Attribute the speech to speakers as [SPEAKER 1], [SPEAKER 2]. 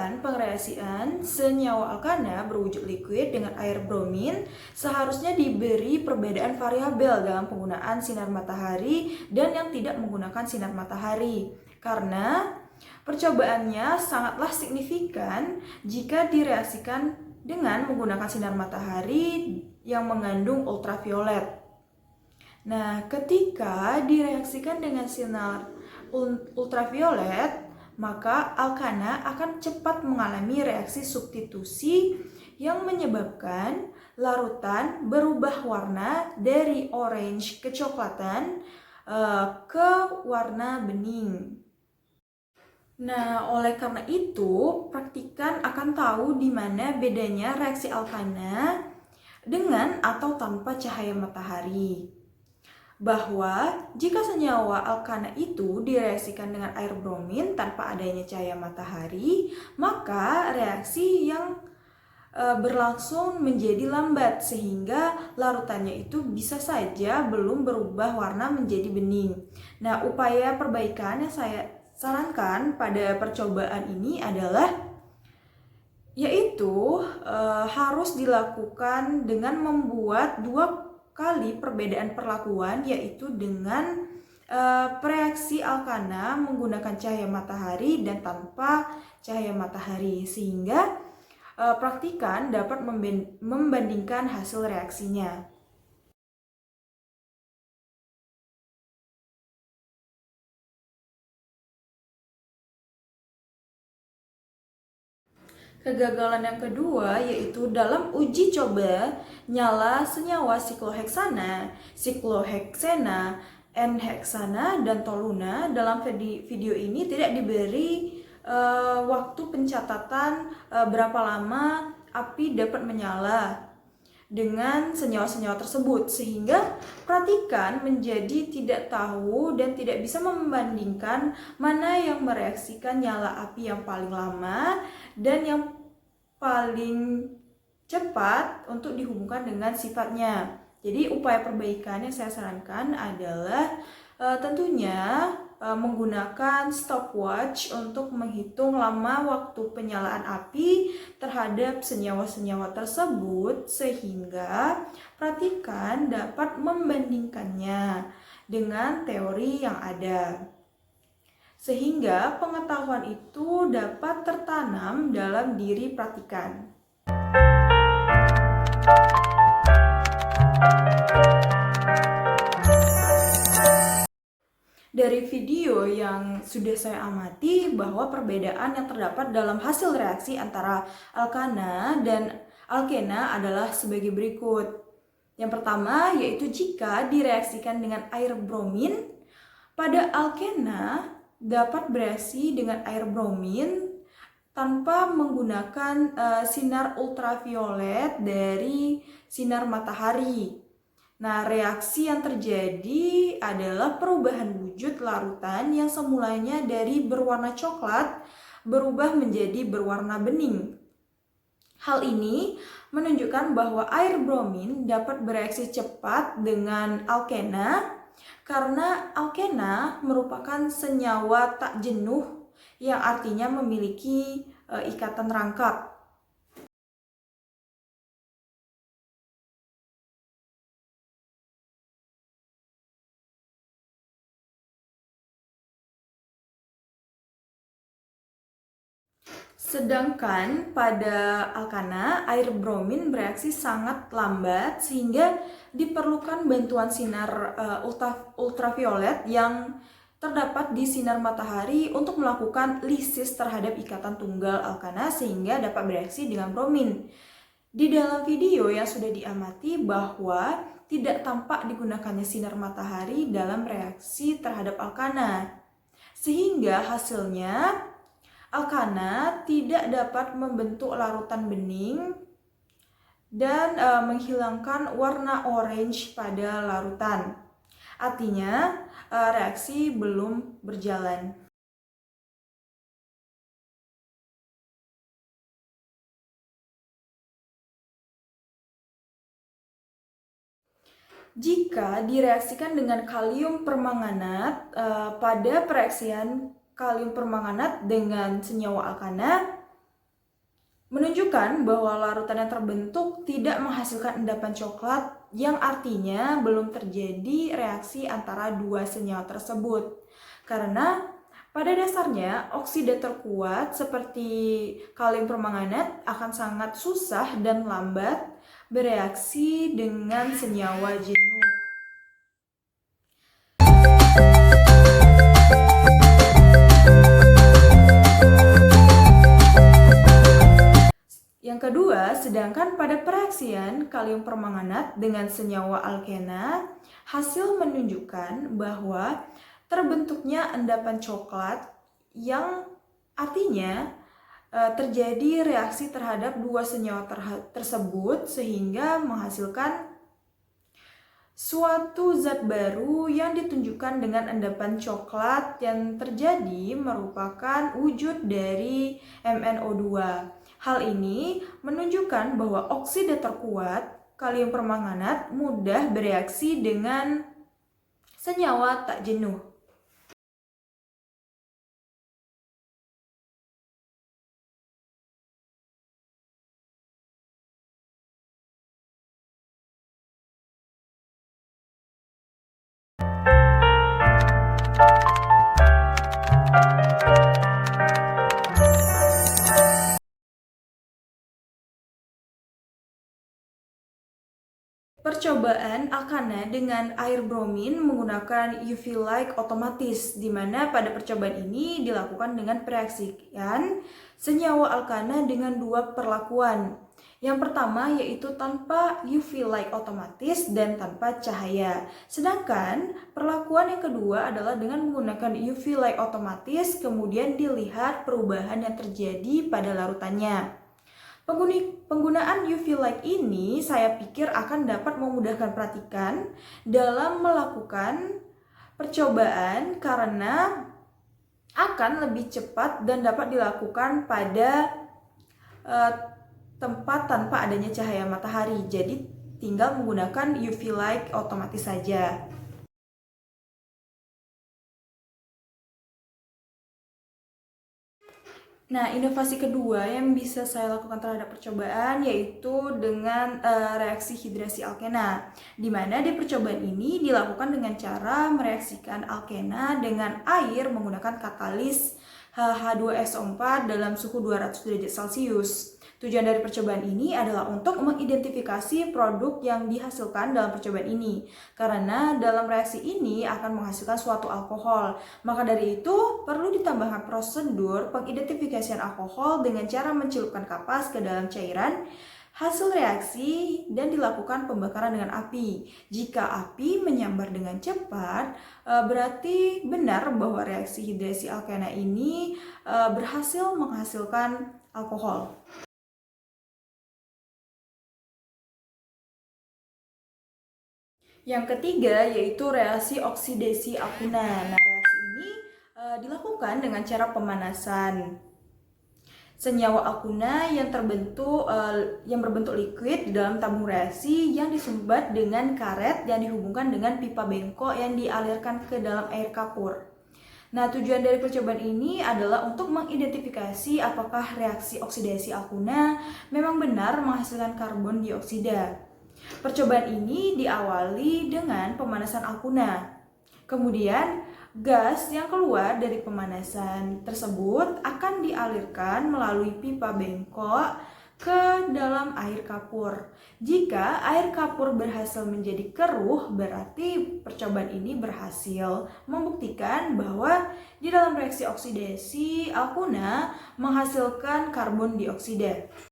[SPEAKER 1] percobaan pengereaksian senyawa alkana berwujud liquid dengan air bromin seharusnya diberi perbedaan variabel dalam penggunaan sinar matahari dan yang tidak menggunakan sinar matahari. Karena percobaannya sangatlah signifikan jika direaksikan dengan menggunakan sinar matahari yang mengandung ultraviolet. Nah, ketika direaksikan dengan sinar ultraviolet, maka alkana akan cepat mengalami reaksi substitusi yang menyebabkan larutan berubah warna dari orange kecoklatan ke warna bening. Nah, oleh karena itu, praktikan akan tahu di mana bedanya reaksi alkana dengan atau tanpa cahaya matahari. Bahwa jika senyawa alkana itu direaksikan dengan air bromin tanpa adanya cahaya matahari, maka reaksi yang berlangsung menjadi lambat sehingga larutannya itu bisa saja belum berubah warna menjadi bening. Nah, upaya perbaikan yang saya sarankan pada percobaan ini adalah yaitu harus dilakukan dengan membuat 2 kali perbedaan perlakuan, yaitu dengan reaksi alkana menggunakan cahaya matahari dan tanpa cahaya matahari, sehingga praktikan dapat membandingkan hasil reaksinya. Kegagalan yang kedua yaitu dalam uji coba nyala senyawa sikloheksana, sikloheksena, N-heksana, dan toluna. Dalam video ini tidak diberi waktu pencatatan berapa lama api dapat menyala dengan senyawa-senyawa tersebut, sehingga perhatikan menjadi tidak tahu dan tidak bisa membandingkan mana yang mereaksikan nyala api yang paling lama dan yang paling cepat untuk dihubungkan dengan sifatnya. Jadi upaya perbaikan yang saya sarankan adalah tentunya menggunakan stopwatch untuk menghitung lama waktu penyalaan api terhadap senyawa-senyawa tersebut, sehingga perhatikan dapat membandingkannya dengan teori yang ada, sehingga pengetahuan itu dapat tertanam dalam diri praktikan. Dari video yang sudah saya amati bahwa perbedaan yang terdapat dalam hasil reaksi antara alkana dan alkena adalah sebagai berikut. Yang pertama yaitu jika direaksikan dengan air bromin, pada alkena dapat bereaksi dengan air bromin tanpa menggunakan sinar ultraviolet dari sinar matahari. Nah, reaksi yang terjadi adalah perubahan wujud larutan yang semulanya dari berwarna coklat berubah menjadi berwarna bening. Hal ini menunjukkan bahwa air bromin dapat bereaksi cepat dengan alkena karena alkena merupakan senyawa tak jenuh yang artinya memiliki ikatan rangkap. Sedangkan pada alkana, air bromin bereaksi sangat lambat sehingga diperlukan bantuan sinar ultraviolet yang terdapat di sinar matahari untuk melakukan lisis terhadap ikatan tunggal alkana sehingga dapat bereaksi dengan bromin. Di dalam video yang sudah diamati bahwa tidak tampak digunakannya sinar matahari dalam reaksi terhadap alkana, sehingga hasilnya alkana tidak dapat membentuk larutan bening dan menghilangkan warna orange pada larutan. Artinya reaksi belum berjalan. Jika direaksikan dengan kalium permanganat pada pereaksian kalium permanganat dengan senyawa alkana, menunjukkan bahwa larutan yang terbentuk tidak menghasilkan endapan coklat, yang artinya belum terjadi reaksi antara dua senyawa tersebut. Karena pada dasarnya oksida terkuat seperti kalium permanganat akan sangat susah dan lambat bereaksi dengan senyawa jenuh. Yang kedua, sedangkan pada pereaksian kalium permanganat dengan senyawa alkena, hasil menunjukkan bahwa terbentuknya endapan coklat yang artinya terjadi reaksi terhadap dua senyawa tersebut sehingga menghasilkan suatu zat baru yang ditunjukkan dengan endapan coklat yang terjadi merupakan wujud dari MnO2. Hal ini menunjukkan bahwa oksida terkuat kalium permanganat mudah bereaksi dengan senyawa tak jenuh. Percobaan alkana dengan air bromin menggunakan UV light otomatis, di mana pada percobaan ini dilakukan dengan pereaksian senyawa alkana dengan dua perlakuan. Yang pertama yaitu tanpa UV light otomatis dan tanpa cahaya. Sedangkan perlakuan yang kedua adalah dengan menggunakan UV light otomatis, kemudian dilihat perubahan yang terjadi pada larutannya. Penggunaan UV light ini saya pikir akan dapat memudahkan praktikan dalam melakukan percobaan karena akan lebih cepat dan dapat dilakukan pada tempat tanpa adanya cahaya matahari. Jadi tinggal menggunakan UV light otomatis saja. Nah, inovasi kedua yang bisa saya lakukan terhadap percobaan yaitu dengan reaksi hidrasi alkena, di mana di percobaan ini dilakukan dengan cara mereaksikan alkena dengan air menggunakan katalis H2SO4 dalam suhu 200 derajat Celcius. Tujuan dari percobaan ini adalah untuk mengidentifikasi produk yang dihasilkan dalam percobaan ini, karena dalam reaksi ini akan menghasilkan suatu alkohol. Maka dari itu, perlu ditambahkan prosedur pengidentifikasian alkohol dengan cara mencelupkan kapas ke dalam cairan hasil reaksi dan dilakukan pembakaran dengan api. Jika api menyambar dengan cepat, berarti benar bahwa reaksi hidrasi alkena ini berhasil menghasilkan alkohol. Yang ketiga yaitu reaksi oksidasi alkuna. Nah, reaksi ini dilakukan dengan cara pemanasan senyawa alkuna yang berbentuk liquid di dalam tabung reaksi yang disumbat dengan karet yang dihubungkan dengan pipa bengkok yang dialirkan ke dalam air kapur. Nah, tujuan dari percobaan ini adalah untuk mengidentifikasi apakah reaksi oksidasi alkuna memang benar menghasilkan karbon dioksida. Percobaan ini diawali dengan pemanasan alkuna. Kemudian, gas yang keluar dari pemanasan tersebut akan dialirkan melalui pipa bengkok ke dalam air kapur. Jika air kapur berhasil menjadi keruh, berarti percobaan ini berhasil membuktikan bahwa di dalam reaksi oksidasi alkuna menghasilkan karbon dioksida.